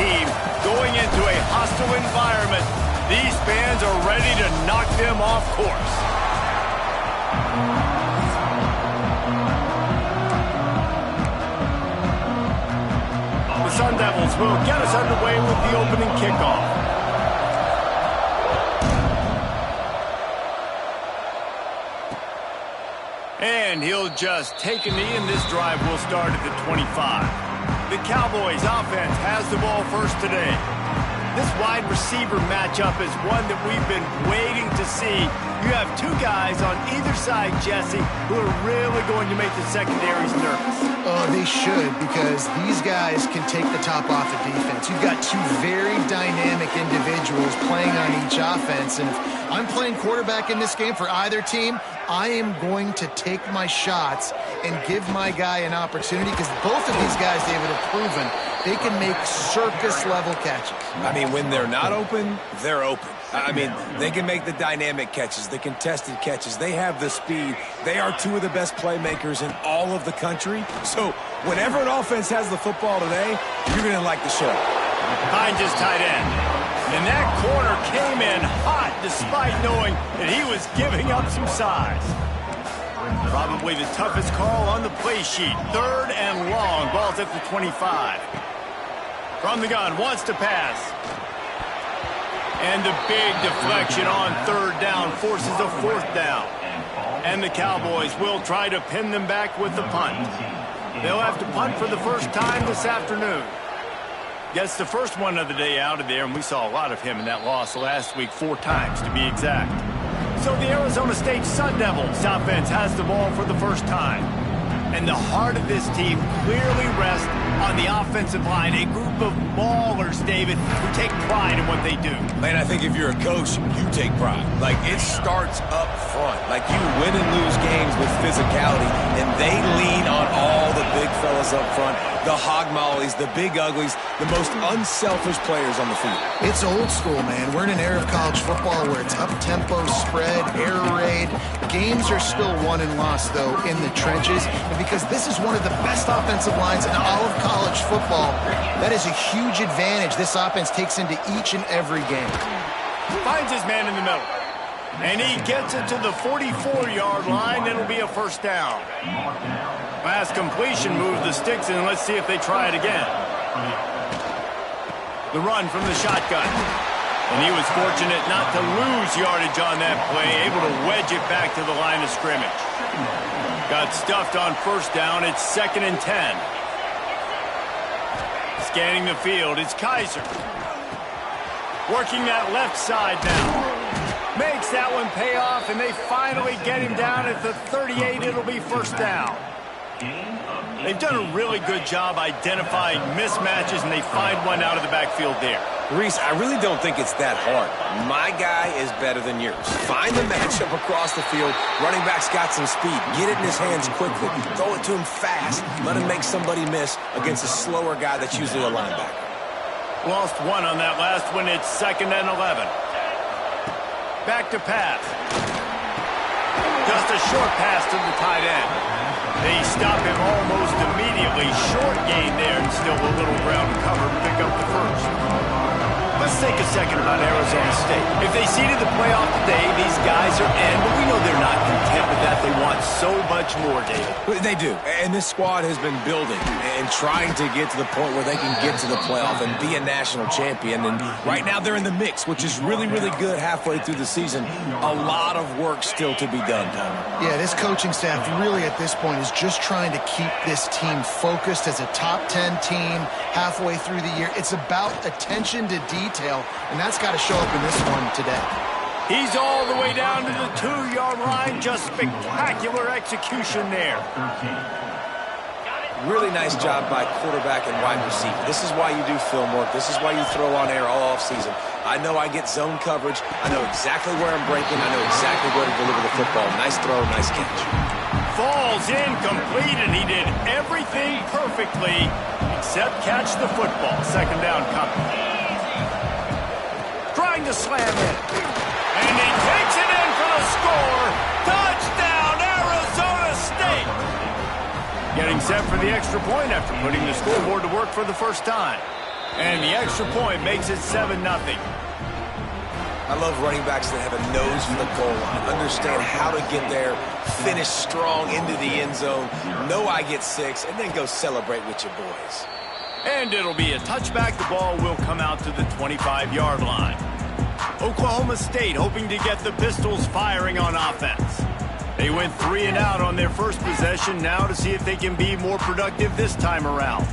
team going into a hostile environment. These fans are ready to knock them off course. The Sun Devils will get us underway with the opening kickoff. And he'll just take a knee, and this drive will start at the 25. The Cowboys offense has the ball first today. This wide receiver matchup is one that we've been waiting to see. You have two guys on either side, Jesse, who are really going to make the secondaries nervous. Oh, they should, because these guys can take the top off the defense. You've got two very dynamic individuals playing on each offense, and if I'm playing quarterback in this game for either team, I am going to take my shots and give my guy an opportunity, because both of these guys, David, have proven they can make circus-level catches. I mean, when they're not open, they're open. I mean, they can make the dynamic catches, the contested catches. They have the speed. They are two of the best playmakers in all of the country. So whenever an offense has the football today, you're going to like the show. Hines is tight end. And that corner came in hot despite knowing that he was giving up some size. Probably the toughest call on the play sheet. 3rd and long. Ball's at the 25. From the gun, wants to pass. And the big deflection on 3rd down forces a 4th down. And the Cowboys will try to pin them back with the punt. They'll have to punt for the first time this afternoon. Gets the first one of the day out of there, and we saw a lot of him in that loss last week, 4 times to be exact. So the Arizona State Sun Devils offense has the ball for the first time. And the heart of this team clearly rests on the offensive line, a group of maulers, David, who take pride in what they do. Man, I think if you're a coach, you take pride. Like, it starts up front. Like, you win and lose games with physicality, and they lean on all the big fellas up front, the hog mollies, the big uglies, the most unselfish players on the field. It's old school, man. We're in an era of college football where it's up-tempo, spread, air raid. Games are still won and lost, though, in the trenches. And because this is one of the best offensive lines in all of college football, that is a huge advantage this offense takes into each and every game. Finds his man in the middle. And he gets it to the 44-yard line. It'll be a first down. Last completion moves the sticks in. Let's see if they try it again. The run from the shotgun. And he was fortunate not to lose yardage on that play, able to wedge it back to the line of scrimmage. Got stuffed on first down. It's 2nd and 10. Scanning the field, it's Kaiser. Working that left side now. Makes that one pay off, and they finally get him down at the 38. It'll be first down. They've done a really good job identifying mismatches, and they find one out of the backfield there. Reese, I really don't think it's that hard. My guy is better than yours. Find the matchup across the field. Running back's got some speed. Get it in his hands quickly. Throw it to him fast. Let him make somebody miss against a slower guy that's usually a linebacker. Lost one on that last one. It's 2nd and 11. Back to pass. Just a short pass to the tight end. They stop him almost immediately. Short gain there, and still a little ground cover to pick up the first. Let's take a second about Arizona State. If they seeded the playoff today, these guys are in, but we know they're not content with that. They want so much more, David. They do, and this squad has been building and trying to get to the point where they can get to the playoff and be a national champion. And right now they're in the mix, which is really, really good halfway through the season. A lot of work still to be done, Tyler. Yeah, this coaching staff really at this point is just trying to keep this team focused as a top 10 team halfway through the year. It's about attention to detail, and that's got to show up in this one today. He's all the way down to the 2-yard line. Just spectacular execution there. Really nice job by quarterback and wide receiver. This is why you do film work. This is why you throw on air all offseason. I know I get zone coverage. I know exactly where I'm breaking. I know exactly where to deliver the football. Nice throw, nice catch. Falls incomplete, and he did everything perfectly except catch the football. 2nd down coming. Trying to slam it. And he takes it in for the score. Touchdown, Arizona State. Getting set for the extra point after putting the scoreboard to work for the first time. And the extra point makes it 7-0. I love running backs that have a nose for the goal line, understand how to get there, finish strong into the end zone, know I get 6, and then go celebrate with your boys. And it'll be a touchback. The ball will come out to the 25-yard line. Oklahoma State hoping to get the Pistols firing on offense. They went 3 and out on their first possession, now to see if they can be more productive this time around.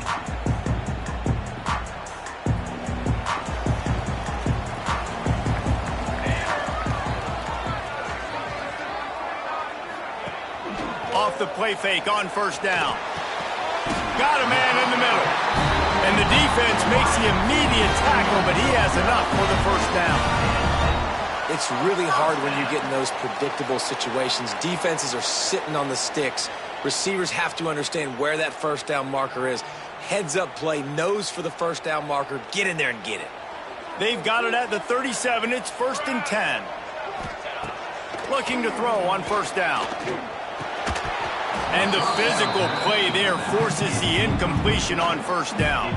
Off the play fake on first down. Got a man in the middle. And the defense makes the immediate tackle, but he has enough for the first down. It's really hard when you get in those predictable situations. Defenses are sitting on the sticks. Receivers have to understand where that first down marker is. Heads up play, nose for the first down marker. Get in there and get it. They've got it at the 37. It's 1st and 10. Looking to throw on first down. And the physical play there forces the incompletion on first down.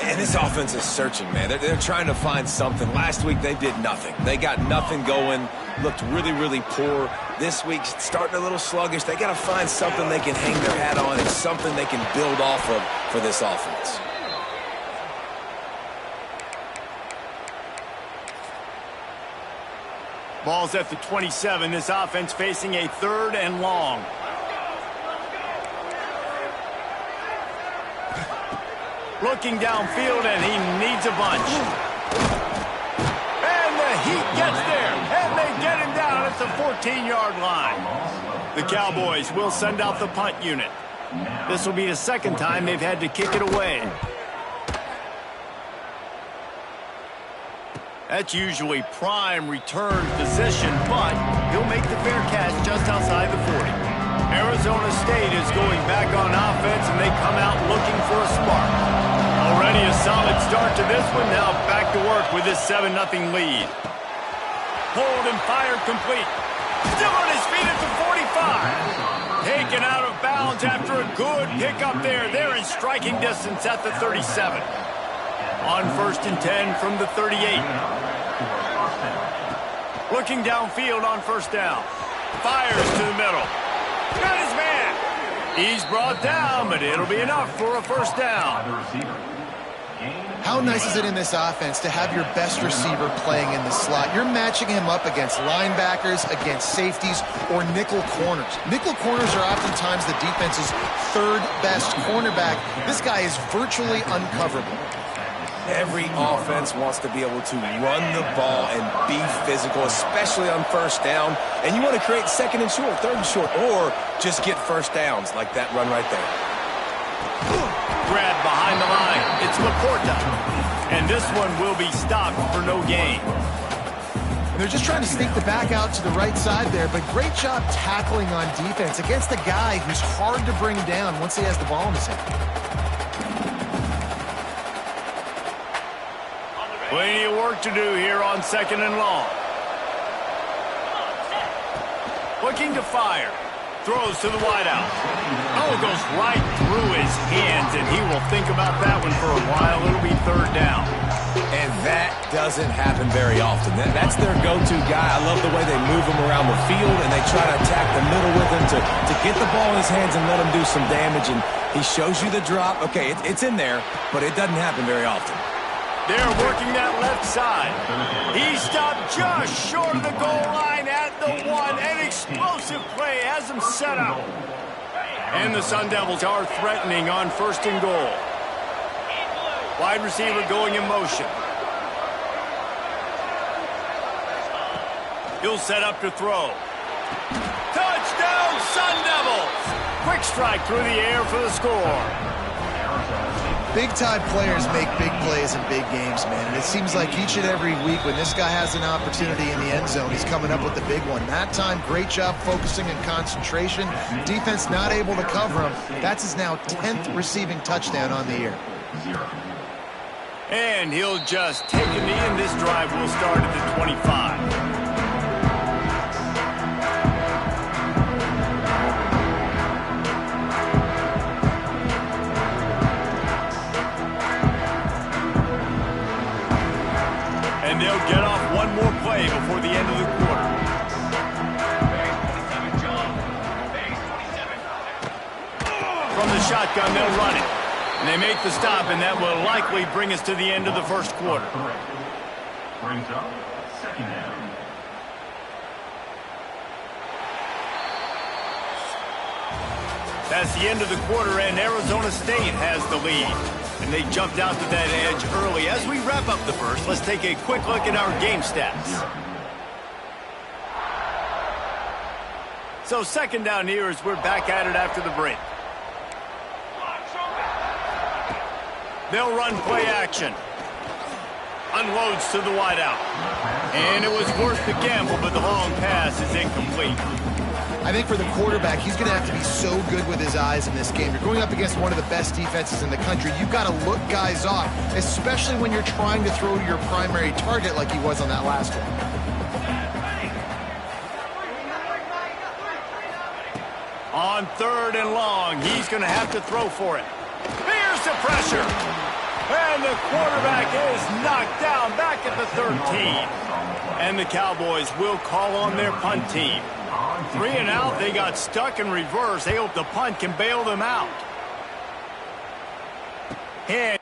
And this offense is searching, man. They're trying to find something. Last week, they did nothing. They got nothing going, looked really, really poor. This week, starting a little sluggish. They got to find something they can hang their hat on and something they can build off of for this offense. Ball's at the 27. This offense facing a 3rd and long. Looking downfield, and he needs a bunch. And the Heat gets there, and they get him down at the 14-yard line. The Cowboys will send out the punt unit. This will be the second time they've had to kick it away. That's usually prime return position, but he'll make the fair catch just outside the 40. Arizona State is going back on offense, and they come out looking for a spark. Already a solid start to this one. Now back to work with this 7-0 lead. Hold and fired complete. Still on his feet at the 45. Taken out of bounds after a good pickup there. They're in striking distance at the 37. On 1st and 10 from the 38. Looking downfield on first down. Fires to the middle. Got his man. He's brought down, but it'll be enough for a first down. How nice is it in this offense to have your best receiver playing in the slot? You're matching him up against linebackers, against safeties, or nickel corners. Nickel corners are oftentimes the defense's 3rd best cornerback. This guy is virtually uncoverable. Every offense wants to be able to run the ball and be physical, especially on first down. And you want to create 2nd and short, 3rd and short, or just get first downs like that run right there. Grab behind the line. It's Laporta. And this one will be stopped for no gain. They're just trying to sneak the back out to the right side there, but great job tackling on defense against a guy who's hard to bring down once he has the ball in his hand. Plenty of work to do here on 2nd and long. Looking to fire. Throws to the wideout. Oh, it goes right through his hands, and he will think about that one for a while. It'll be 3rd down. And that doesn't happen very often. That's their go-to guy. I love the way they move him around the field, and they try to attack the middle with him to get the ball in his hands and let him do some damage. And he shows you the drop. Okay, it's in there, but it doesn't happen very often. They're working that left side. He stopped just short of the goal line at the 1. An explosive play has him set up. And the Sun Devils are threatening on 1st and goal. Wide receiver going in motion. He'll set up to throw. Touchdown, Sun Devils! Quick strike through the air for the score. Big-time players make big plays in big games, man. And it seems like each and every week when this guy has an opportunity in the end zone, he's coming up with the big one. That time, great job focusing and concentration. Defense not able to cover him. That's his now 10th receiving touchdown on the year. And he'll just take a knee, and this drive will start at the 25. And they'll get off one more play before the end of the quarter. From the shotgun, they'll run it. And they make the stop, and that will likely bring us to the end of the first quarter. Brings up second down. That's the end of the quarter, and Arizona State has the lead. And they jumped out to that edge early. As we wrap up the first, let's take a quick look at our game stats. So second down here as we're back at it after the break. They'll run play action. Unloads to the wideout. And it was worth the gamble, but the long pass is incomplete. I think for the quarterback, he's going to have to be so good with his eyes in this game. You're going up against one of the best defenses in the country. You've got to look guys off, especially when you're trying to throw to your primary target like he was on that last one. On third and long, he's going to have to throw for it. Here's the pressure. And the quarterback is knocked down back at the 13. And the Cowboys will call on their punt team. 3 and out, they got stuck in reverse. They hope the punt can bail them out. And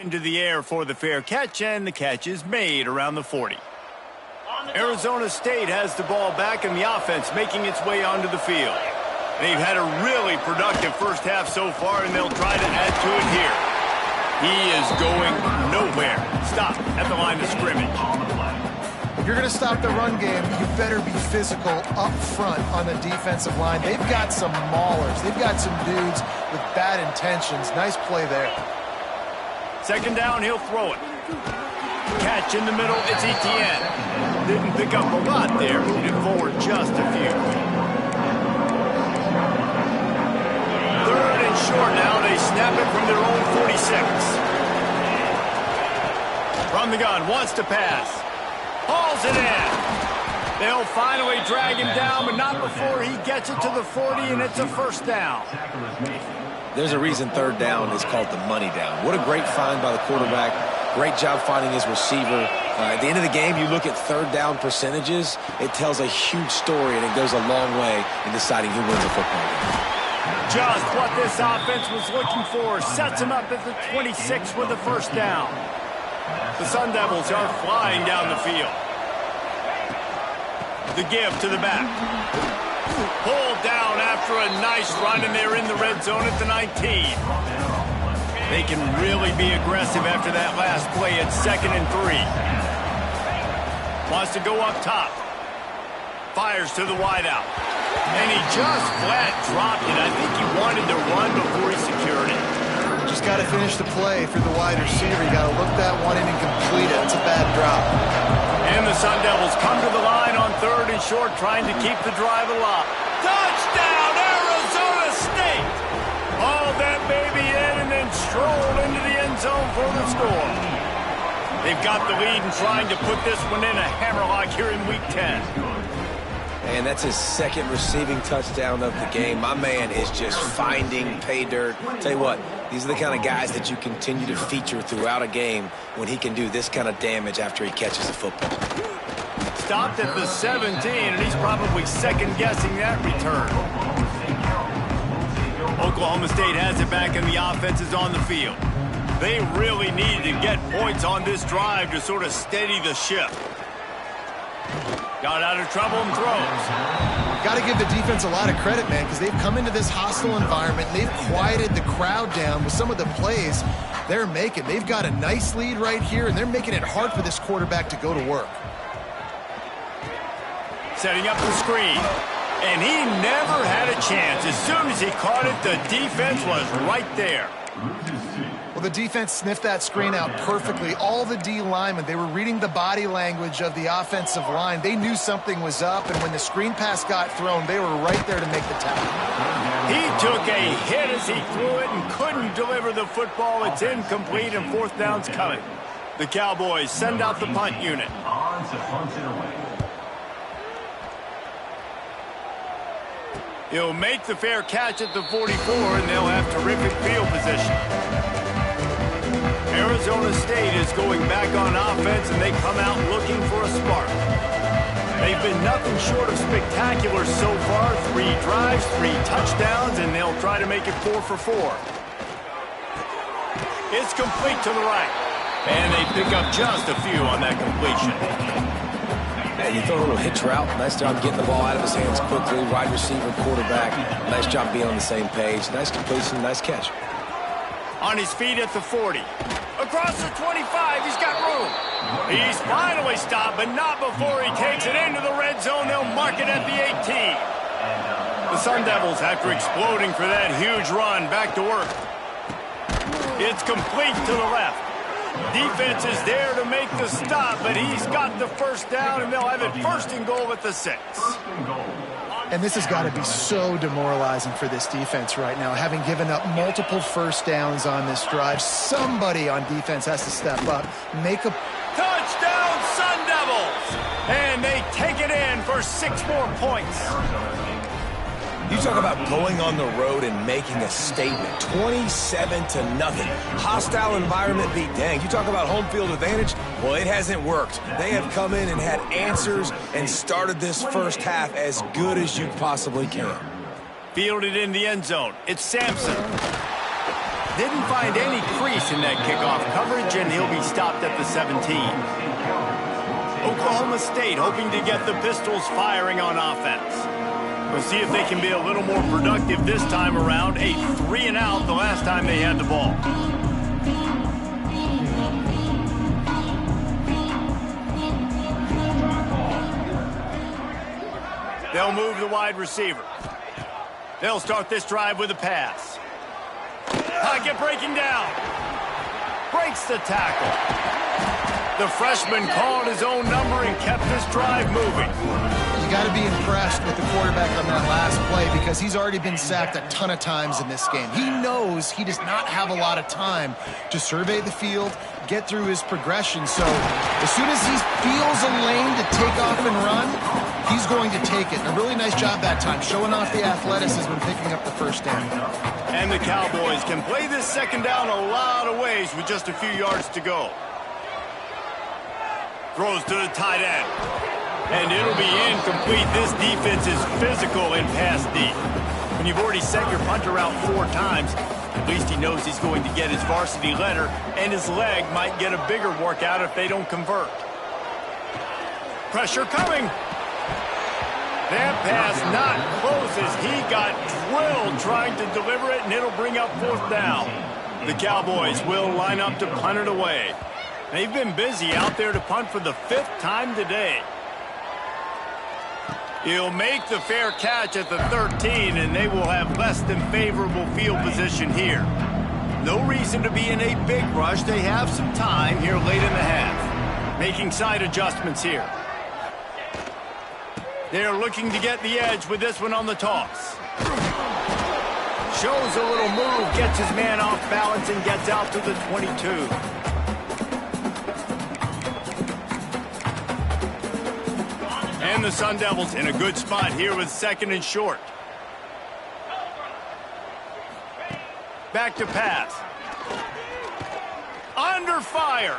into the air for the fair catch, and the catch is made around the 40. Arizona State has the ball back, and the offense making its way onto the field. They've had a really productive first half so far, and they'll try to add to it here. He is going nowhere. Stop at the line of scrimmage. If you're going to stop the run game, you better be physical up front on the defensive line. They've got some maulers. They've got some dudes with bad intentions. Nice play there. Second down, he'll throw it. Catch in the middle, it's Etienne. Didn't pick up a lot there, moved it forward just a few. Third and short now, they snap it from their own 46. From the gun, wants to pass. Hauls it in. They'll finally drag him down, but not before he gets it to the 40, and it's a first down. There's a reason third down is called the money down. What a great find by the quarterback. Great job finding his receiver. At the end of the game, you look at third down percentages. It tells a huge story, and it goes a long way in deciding who wins a football game. Just what this offense was looking for. Sets him up at the 26 with the first down. The Sun Devils are flying down the field. The give to the back. Pulled down after a nice run, and they're in the red zone at the 19. They can really be aggressive after that last play at 2nd and 3. Wants to go up top. Fires to the wideout. And he just flat dropped it. I think he wanted to run before he secured it. Just got to finish the play for the wide receiver. You got to look that one in and complete it. It's a bad drop. And the Sun Devils come to the line on 3rd and short, trying to keep the drive alive. Touchdown, Arizona State! Hauled that baby in and then strolled into the end zone for the score. They've got the lead and trying to put this one in a hammerlock here in Week 10. Man, that's his second receiving touchdown of the game. My man is just finding pay dirt. Tell you what, these are the kind of guys that you continue to feature throughout a game when he can do this kind of damage after he catches the football. Stopped at the 17, and he's probably second-guessing that return. Oklahoma State has it back, and the offense is on the field. They really needed to get points on this drive to sort of steady the ship. Got out of trouble and throws. Got to give the defense a lot of credit, man, because they've come into this hostile environment. And they've quieted the crowd down with some of the plays they're making. They've got a nice lead right here, and they're making it hard for this quarterback to go to work. Setting up the screen. And he never had a chance. As soon as he caught it, the defense was right there. Well, the defense sniffed that screen out perfectly. All the D linemen, they were reading the body language of the offensive line. They knew something was up, and when the screen pass got thrown, they were right there to make the tackle. He took a hit as he threw it and couldn't deliver the football. It's incomplete, and fourth down's coming. The Cowboys send out the punt unit. On to punt it away. He'll make the fair catch at the 44, and they'll have terrific field position. Arizona State is going back on offense, and they come out looking for a spark. They've been nothing short of spectacular so far. 3 drives, 3 touchdowns, and they'll try to make it 4 for 4. It's complete to the right, and they pick up just a few on that completion. And you throw a little hitch route. Nice job getting the ball out of his hands quickly. Wide receiver, quarterback. Nice job being on the same page. Nice completion, nice catch. On his feet at the 40. Across the 25, he's got room. He's finally stopped, but not before he takes it into the red zone. They'll mark it at the 18. The Sun Devils, after exploding for that huge run, back to work. It's complete to the left. Defense is there to make the stop, but he's got the first down, and they'll have it first and goal at the 6. And this has got to be so demoralizing for this defense right now, having given up multiple first downs on this drive. Somebody on defense has to step up, make a... Touchdown, Sun Devils! And they take it in for 6 more points. You talk about going on the road and making a statement. 27-0. Hostile environment be dang. You talk about home field advantage. Well, it hasn't worked. They have come in and had answers and started this first half as good as you possibly can. Fielded in the end zone. It's Sampson. Didn't find any crease in that kickoff coverage, and he'll be stopped at the 17. Oklahoma State hoping to get the Pistols firing on offense. We'll see if they can be a little more productive this time around. A 3-and-out the last time they had the ball. They'll move the wide receiver. They'll start this drive with a pass. Pocket breaking down. Breaks the tackle. The freshman called his own number and kept this drive moving. You got to be impressed with the quarterback on that last play because he's already been sacked a ton of times in this game. He knows he does not have a lot of time to survey the field, get through his progression. So as soon as he feels a lane to take off and run, he's going to take it. And a really nice job that time, showing off the athleticism and picking up the first down. And the Cowboys can play this second down a lot of ways with just a few yards to go. Throws to the tight end. And it'll be incomplete. This defense is physical and pass deep. When you've already set your punter out 4 times, at least he knows he's going to get his varsity letter, and his leg might get a bigger workout if they don't convert. Pressure coming. That pass not close as he got drilled trying to deliver it, and it'll bring up 4th down. The Cowboys will line up to punt it away. They've been busy out there to punt for the 5th time today. He'll make the fair catch at the 13, and they will have less than favorable field position here. No reason to be in a big rush. They have some time here late in the half. Making side adjustments here. They're looking to get the edge with this one on the toss. Shows a little move, gets his man off balance, and gets out to the 22. And the Sun Devils in a good spot here with 2nd and short. Back to pass. Under fire.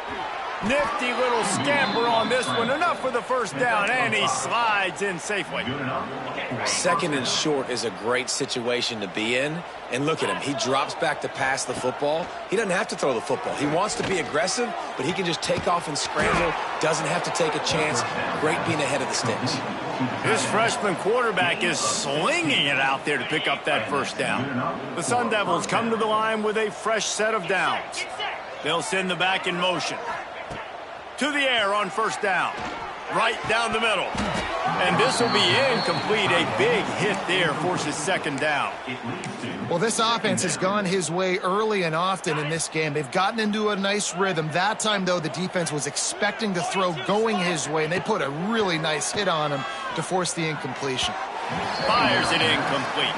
Nifty little scamper on this one. Enough for the first down, and he slides in safely. 2nd and short is a great situation to be in. And look at him. He drops back to pass the football. He doesn't have to throw the football. He wants to be aggressive, but he can just take off and scramble. Doesn't have to take a chance. Great being ahead of the sticks. This freshman quarterback is slinging it out there to pick up that first down. The Sun Devils come to the line with a fresh set of downs. They'll send the back in motion. To the air on first down. Right down the middle. And this will be incomplete. A big hit there forces 2nd down. Well, this offense has gone his way early and often in this game. They've gotten into a nice rhythm. That time, though, the defense was expecting to throw going his way, and they put a really nice hit on him to force the incompletion. Fires it incomplete.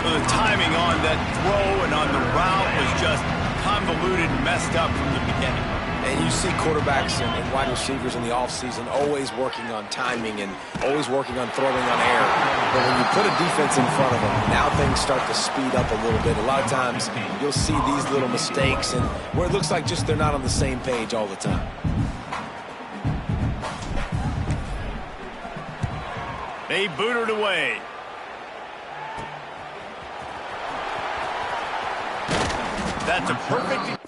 So the timing on that throw and on the route was just convoluted and messed up from the beginning. And you see quarterbacks and wide receivers in the offseason always working on timing and always working on throwing on air. But when you put a defense in front of them, now things start to speed up a little bit. A lot of times you'll see these little mistakes and where it looks like just they're not on the same page all the time. They booted away. That's a perfect...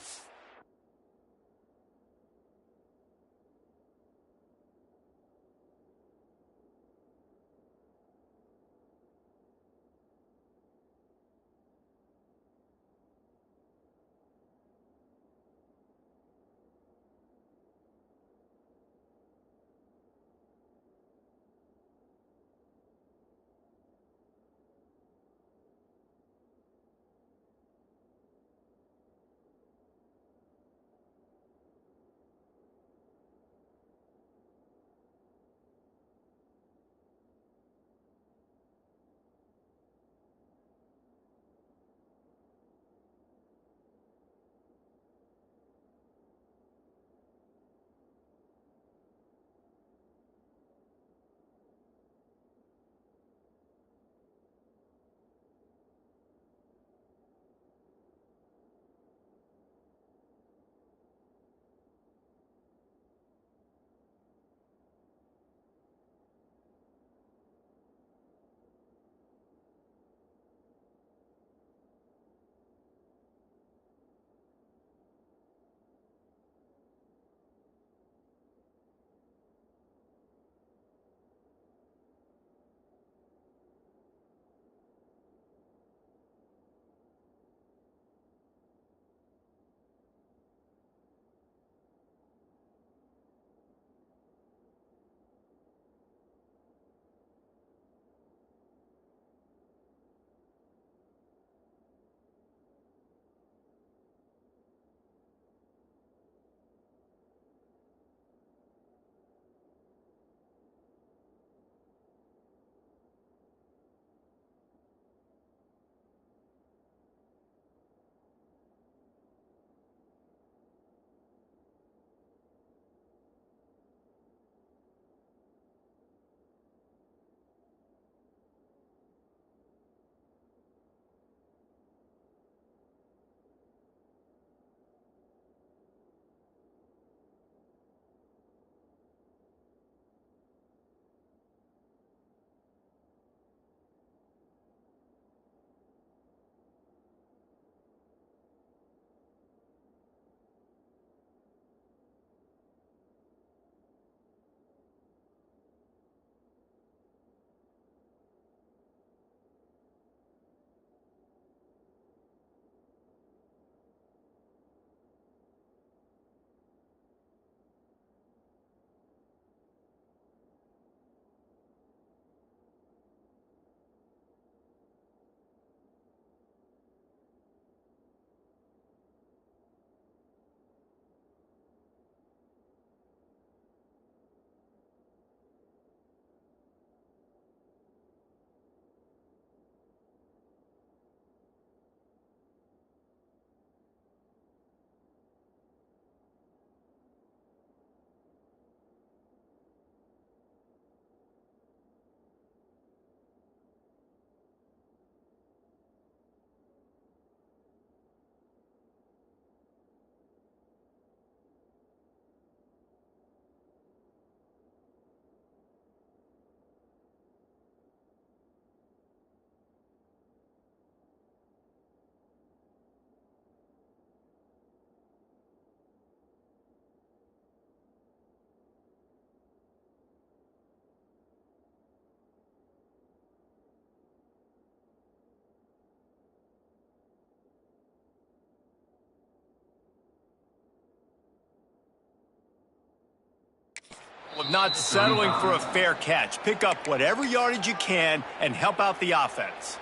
not settling for a fair catch. Pick up whatever yardage you can and help out the offense.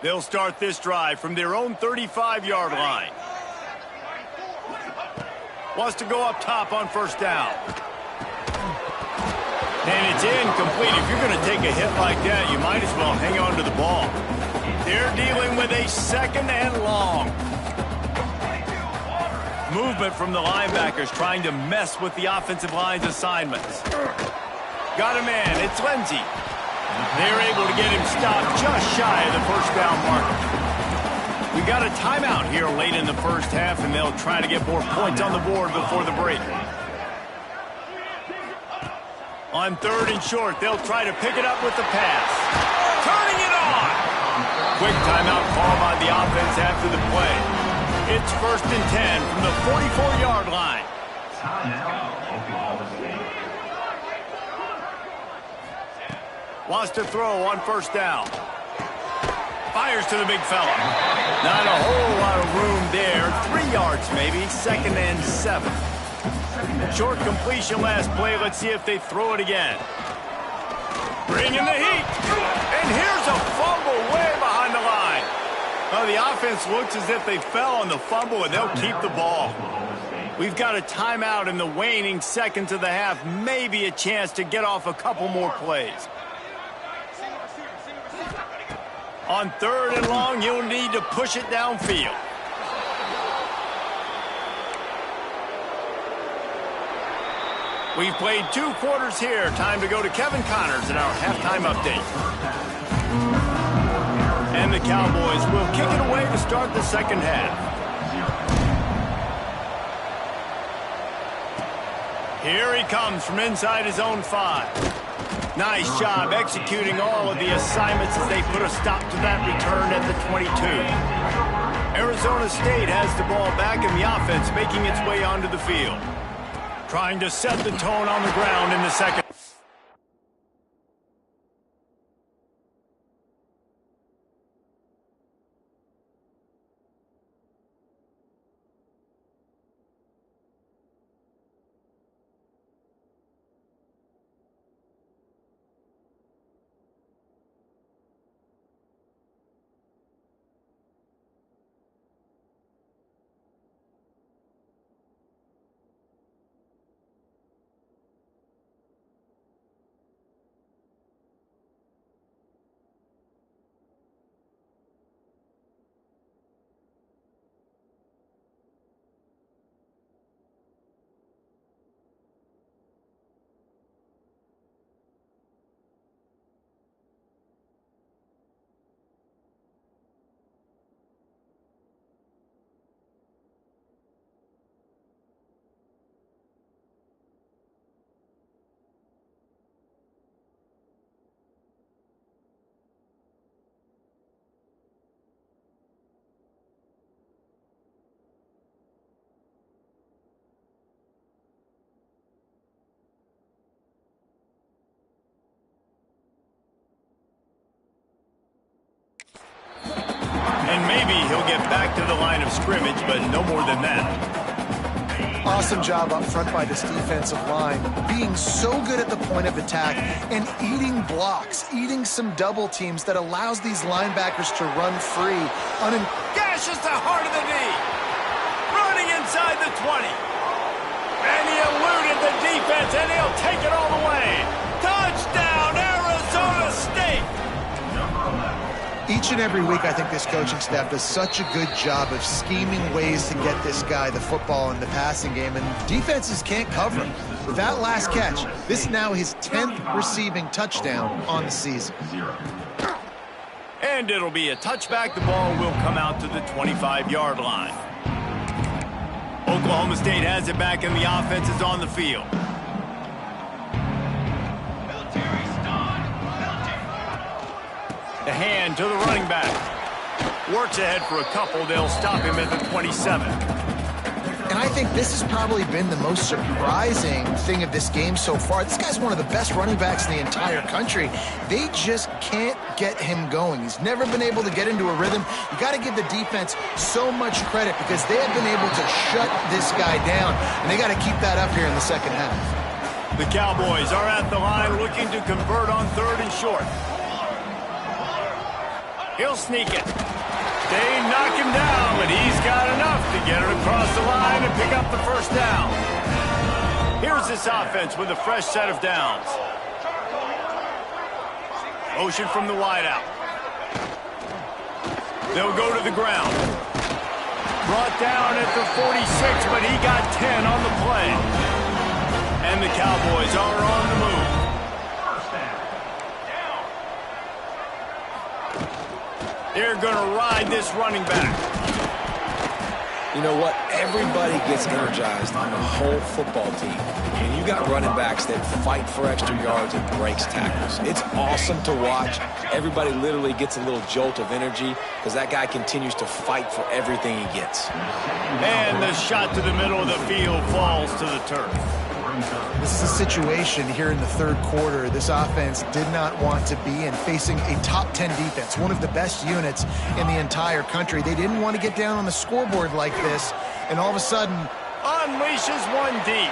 They'll start this drive from their own 35-yard line. Wants to go up top on first down. And it's incomplete. If you're going to take a hit like that, you might as well hang on to the ball. They're dealing with a second and long. Movement from the linebackers trying to mess with the offensive line's assignments. Got a man. It's Lindsey. They're able to get him stopped just shy of the first down marker. We got a timeout here late in the first half, and they'll try to get more points on the board before the break. On third and short, they'll try to pick it up with the pass. Turning it on! Quick timeout call by the offense after the play. It's 1st and 10 from the 44-yard line. Wants to throw on first down. Fires to the big fella. Not a whole lot of room there. 3 yards maybe. 2nd and 7. Short completion last play. Let's see if they throw it again. Bring in the heat. And here's a fumble way behind the line. Well, the offense looks as if they fell on the fumble, and they'll keep the ball. We've got a timeout in the waning seconds of the half. Maybe a chance to get off a couple more plays. On third and long, you'll need to push it downfield. We've played 2 quarters here. Time to go to Kevin Connors in our halftime update. And the Cowboys will kick it away to start the second half. Here he comes from inside his own 5. Nice job executing all of the assignments as they put a stop to that return at the 22. Arizona State has the ball back in the offense, making its way onto the field. Trying to set the tone on the ground in the second. And maybe he'll get back to the line of scrimmage, but no more than that. Awesome job up front by this defensive line, being so good at the point of attack and eating blocks, eating some double teams that allows these linebackers to run free. Gashes the heart of the knee. Running inside the 20. And he eluded the defense, and he'll take it all the way. Touchdown, Arizona State! Each and every week, I think this coaching staff does such a good job of scheming ways to get this guy the football in the passing game, and defenses can't cover him. With that last catch, this is now his 10th receiving touchdown on the season. And it'll be a touchback. The ball will come out to the 25-yard line. Oklahoma State has it back, and the offense is on the field. The hand to the running back. Works ahead for a couple. They'll stop him at the 27. And I think this has probably been the most surprising thing of this game so far. This guy's one of the best running backs in the entire country. They just can't get him going. He's never been able to get into a rhythm. You got to give the defense so much credit because they have been able to shut this guy down, and they got to keep that up here in the second half. The Cowboys are at the line looking to convert on 3rd and short. He'll sneak it. They knock him down, but he's got enough to get it across the line and pick up the first down. Here's this offense with a fresh set of downs. Motion from the wideout. They'll go to the ground. Brought down at the 46, but he got 10 on the play. And the Cowboys are on the move. They're going to ride this running back. You know what? Everybody gets energized on the whole football team. And you got running backs that fight for extra yards and breaks tackles. It's awesome to watch. Everybody literally gets a little jolt of energy because that guy continues to fight for everything he gets. And the shot to the middle of the field falls to the turf. This is a situation here in the 3rd quarter this offense did not want to be in, facing a top 10 defense, one of the best units in the entire country. They didn't want to get down on the scoreboard like this, and all of a sudden unleashes one deep.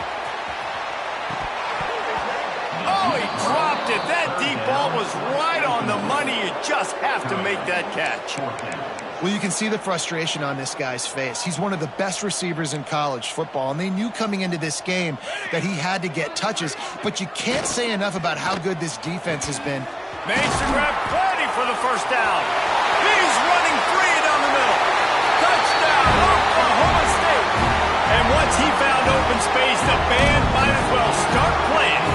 Oh, he dropped it. That deep ball was right on the money. You just have to make that catch. Well, you can see the frustration on this guy's face. He's one of the best receivers in college football, and they knew coming into this game that he had to get touches, but you can't say enough about how good this defense has been. Makes the grab plenty for the first down. He's running free down the middle. Touchdown, Oklahoma State. And once he found open space, the band might as well start playing.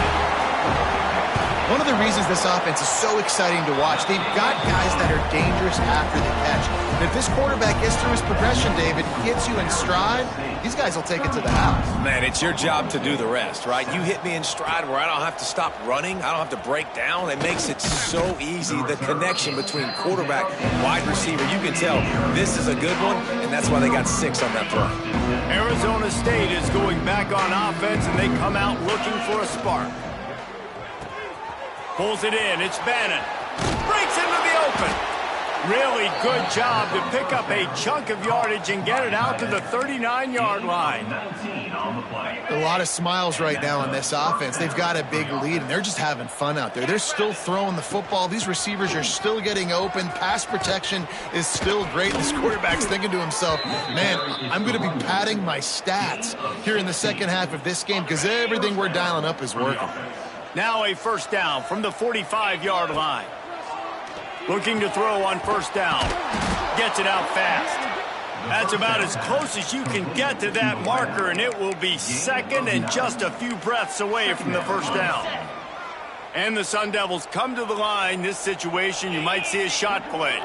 One of the reasons this offense is so exciting to watch, they've got guys that are dangerous after the catch. And if this quarterback gets through his progression, David, gets you in stride, these guys will take it to the house. Man, it's your job to do the rest, right? You hit me in stride where I don't have to stop running. I don't have to break down. It makes it so easy. The connection between quarterback and wide receiver, you can tell this is a good one, and that's why they got 6 on that play. Arizona State is going back on offense, and they come out looking for a spark. Pulls it in. It's Bannon. Breaks into the open. Really good job to pick up a chunk of yardage and get it out to the 39-yard line. A lot of smiles right now on this offense. They've got a big lead, and they're just having fun out there. They're still throwing the football. These receivers are still getting open. Pass protection is still great. This quarterback's thinking to himself, man, I'm going to be padding my stats here in the second half of this game because everything we're dialing up is working. Now a first down from the 45-yard line. Looking to throw on first down. Gets it out fast. That's about as close as you can get to that marker, and it will be second and just a few breaths away from the first down. And the Sun Devils come to the line. This situation, you might see a shot play.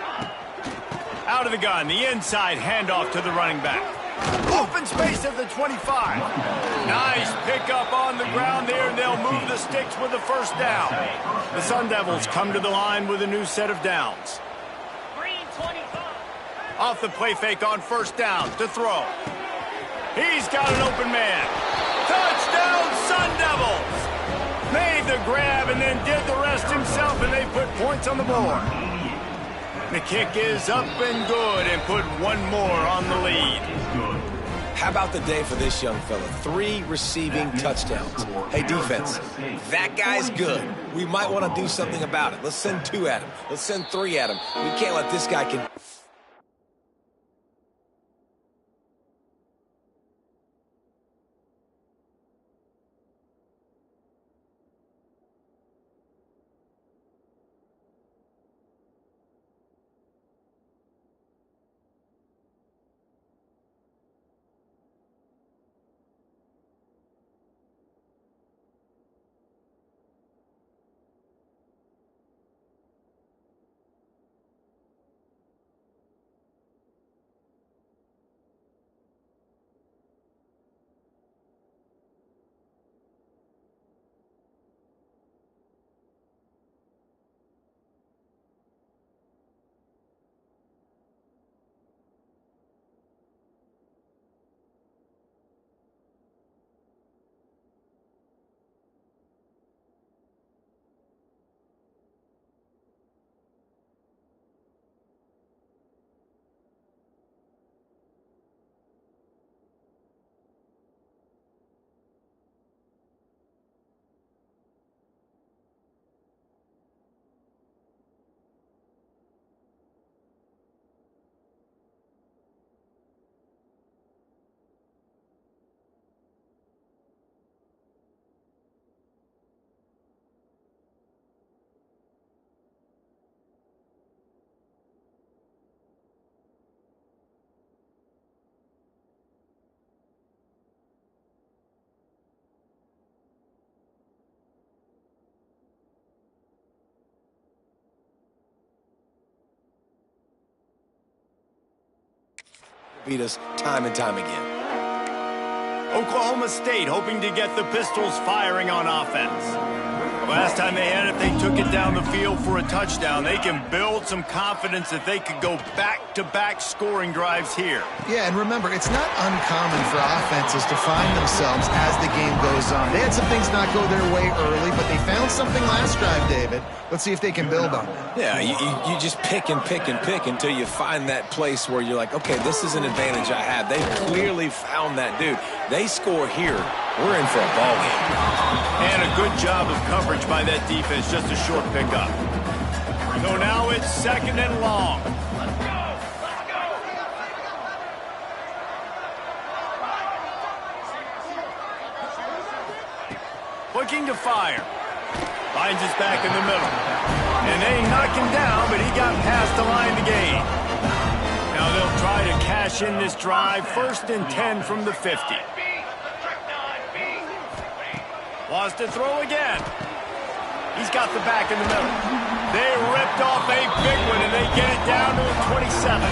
Out of the gun, the inside handoff to the running back. Open space at the 25. Nice pickup on the ground there, and they'll move the sticks with the first down. The Sun Devils come to the line with a new set of downs. Off the play fake on first down to throw. He's got an open man. Touchdown, Sun Devils! Made the grab and then did the rest himself, and they put points on the board. The kick is up and good and put one more on the lead. How about the day for this young fella? 3 receiving touchdowns. Hey, defense, that guy's good. We might want to do something about it. Let's send 2 at him. Let's send 3 at him. We can't let this guy beat us time and time again. Oklahoma State hoping to get the Pistols firing on offense. Last time they had it, they took it down the field for a touchdown. They can build some confidence that they could go back-to-back scoring drives here. Yeah, and remember, it's not uncommon for offenses to find themselves as the game goes on. They had some things not go their way early, but they found something last drive, David. Let's see if they can build on that. Yeah, you just pick and pick and pick until you find that place where you're like, okay, this is an advantage I have. They clearly found that dude. They score here, we're in for a ball game. And a good job of coverage by that defense, just a short pickup. So now it's 2nd and long. Looking to fire. Finds his back in the middle. And they knock him down, but he got past the line to gain. Now they'll try to cash in this drive. 1st and 10 from the 50. Wants to throw again. He's got the back in the middle. They ripped off a big one, and they get it down to the 27.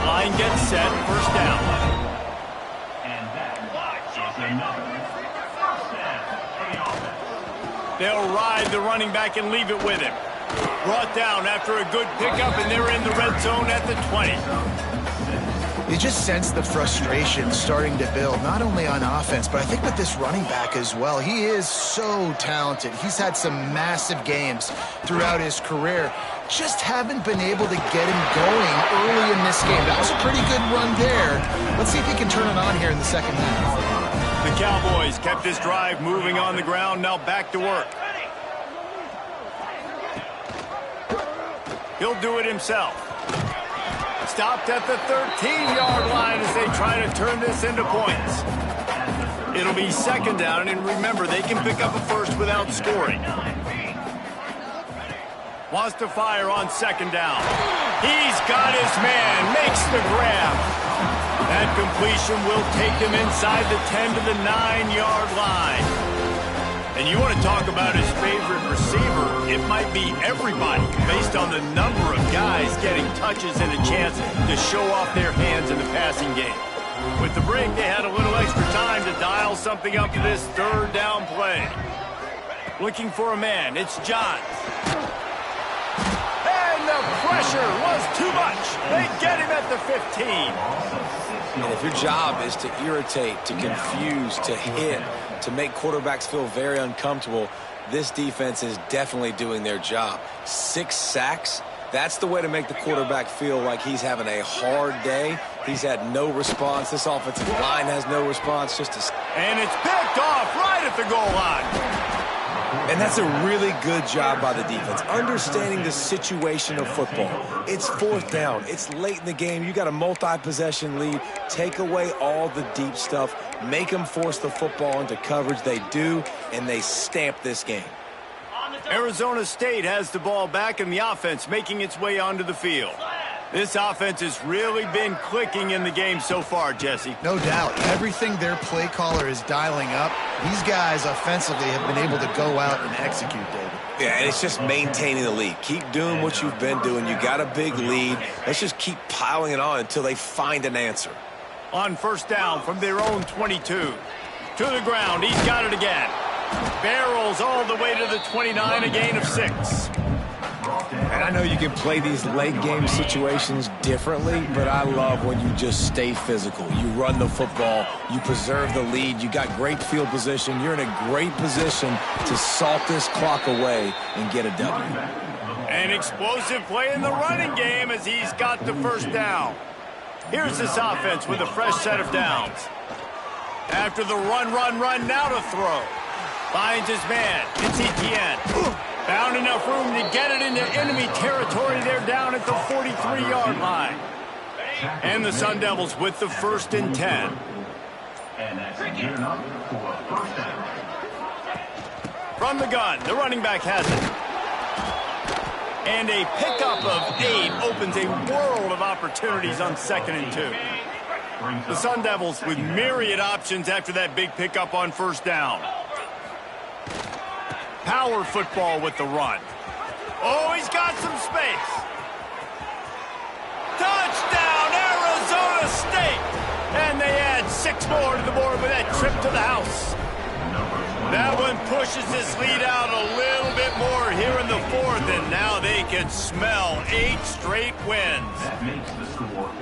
Line gets set. 1st down. And that is another first down. They'll ride the running back and leave it with him. Brought down after a good pickup, and they're in the red zone at the 20. You just sense the frustration starting to build, not only on offense, but I think with this running back as well. He is so talented. He's had some massive games throughout his career. Just haven't been able to get him going early in this game. That was a pretty good run there. Let's see if he can turn it on here in the second half. The Cowboys kept this drive moving on the ground, now back to work. He'll do it himself. Stopped at the 13-yard line as they try to turn this into points. It'll be 2nd down, and remember, they can pick up a first without scoring. Wants to fire on 2nd down. He's got his man, makes the grab. That completion will take him inside the 10 to the 9-yard line. And you want to talk about his favorite receiver, it might be everybody based on the number of guys getting touches and a chance to show off their hands in the passing game. With the break, they had a little extra time to dial something up to this 3rd down play. Looking for a man, it's Johns. And the pressure was too much. They get him at the 15. And if your job is to irritate, to confuse, to hit, to make quarterbacks feel very uncomfortable, this defense is definitely doing their job. 6 sacks, that's the way to make the quarterback feel like he's having a hard day. He's had no response. This offensive line has no response. And it's picked off right at the goal line. And that's a really good job by the defense, understanding the situation of football. It's 4th down. It's late in the game. You got a multi-possession lead. Take away all the deep stuff. Make them force the football into coverage. They do, and they stamp this game. Arizona State has the ball back, and the offense making its way onto the field. This offense has really been clicking in the game so far, Jesse. No doubt. Everything their play caller is dialing up, these guys offensively have been able to go out and execute, David. Yeah, and it's just maintaining the lead. Keep doing what you've been doing. You got a big lead. Let's just keep piling it on until they find an answer. On 1st down from their own 22. To the ground. He's got it again. Barrels all the way to the 29, a gain of 6. And I know you can play these late game situations differently, but I love when you just stay physical. You run the football, you preserve the lead, you got great field position, you're in a great position to salt this clock away and get a W. An explosive play in the running game as he's got the 1st down. Here's this offense with a fresh set of downs. After the run, now to throw. Finds his man. It's Etienne. Found enough room to get it into enemy territory. They're down at the 43-yard line. And the Sun Devils with the 1st and 10. And that's good enough for 1st down. From the gun, the running back has it. And a pickup of 8 opens a world of opportunities on 2nd and 2. The Sun Devils with myriad options after that big pickup on 1st down. Power football with the run. Oh, he's got some space. Touchdown, Arizona mistake. And they add 6 more to the board with that trip to the house. That one pushes this lead out a little bit more here in the 4th, and now they can smell 8 straight wins.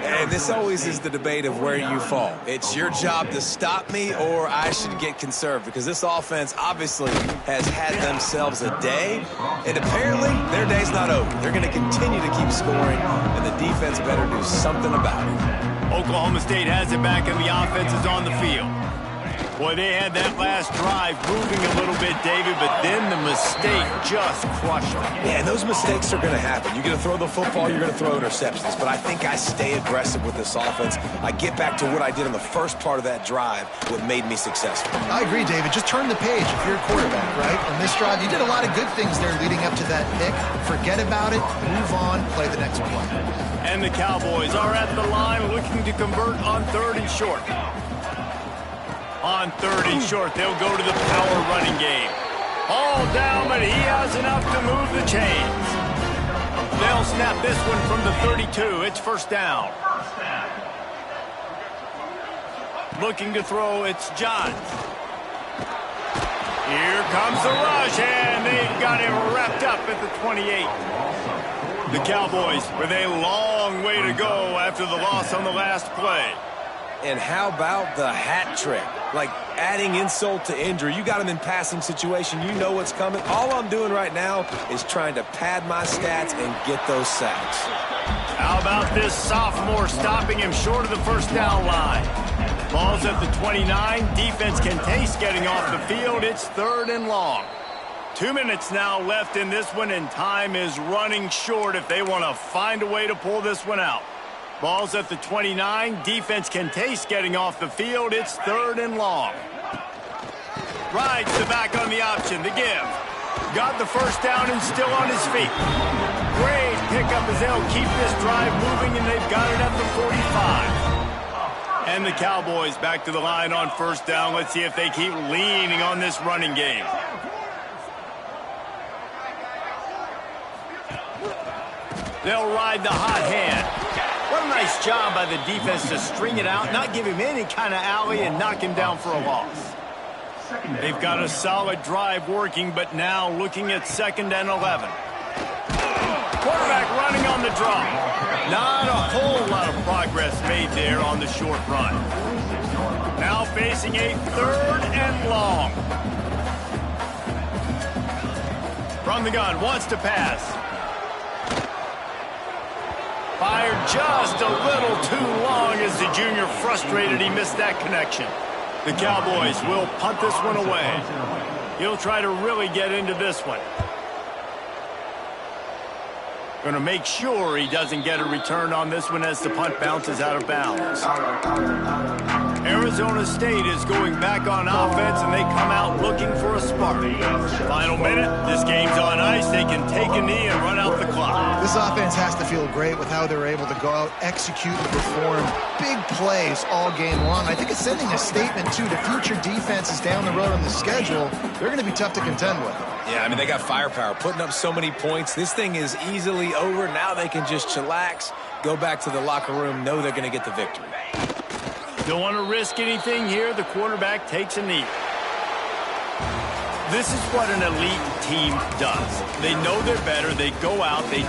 And this always is the debate of where you fall. It's your job to stop me, or I should get conserved, because this offense obviously has had themselves a day, and apparently their day's not over. They're going to continue to keep scoring, and the defense better do something about it. Oklahoma State has it back, and the offense is on the field. Boy, they had that last drive moving a little bit, David, but then the mistake just crushed them. Yeah, and those mistakes are going to happen. You're going to throw the football, you're going to throw interceptions. But I think I stay aggressive with this offense. I get back to what I did in the first part of that drive, what made me successful. I agree, David. Just turn the page if you're a quarterback, right? On this drive, you did a lot of good things there leading up to that pick. Forget about it, move on, play the next play. And the Cowboys are at the line looking to convert on 3rd and short. On 3rd and short, they'll go to the power running game. All down, but he has enough to move the chains. They'll snap this one from the 32. It's 1st down. Looking to throw, it's Johns. Here comes the rush, and they've got him wrapped up at the 28. The Cowboys with a long way to go after the loss on the last play. And how about the hat trick? Like adding insult to injury. You got him in passing situation. You know what's coming. All I'm doing right now is trying to pad my stats and get those sacks. How about this sophomore stopping him short of the 1st down line? Ball's at the 29. Defense can taste getting off the field. It's 3rd and long. 2 minutes now left in this one, and time is running short if they want to find a way to pull this one out. Ball's at the 29. Defense can taste getting off the field. It's 3rd and long. Rides the back on the option. The give. Got the 1st down and still on his feet. Great pickup as they'll keep this drive moving, and they've got it at the 45. And the Cowboys back to the line on 1st down. Let's see if they keep leaning on this running game. They'll ride the hot hand. What a nice job by the defense to string it out, not give him any kind of alley, and knock him down for a loss. They've got a solid drive working, but now looking at 2nd and 11. Quarterback running on the draw. Not a whole lot of progress made there on the short run. Now facing a 3rd and long. From the gun, wants to pass. Fired just a little too long as the junior frustrated he missed that connection. The Cowboys will punt this one away. He'll try to really get into this one. Going to make sure he doesn't get a return on this one as the punt bounces out of bounds. Arizona State is going back on offense, and they come out looking for a spark. Final minute, this game's on ice. They can take a knee and run out the clock. This offense has to feel great with how they're able to go out, execute, and perform big plays all game long. I think it's sending a statement, too, to future defenses down the road on the schedule. They're going to be tough to contend with. Yeah, I mean, they got firepower, putting up so many points. This thing is easily over. Now they can just chillax, go back to the locker room, know they're going to get the victory. Don't want to risk anything here. The quarterback takes a knee. This is what an elite team does. They know they're better. They go out. They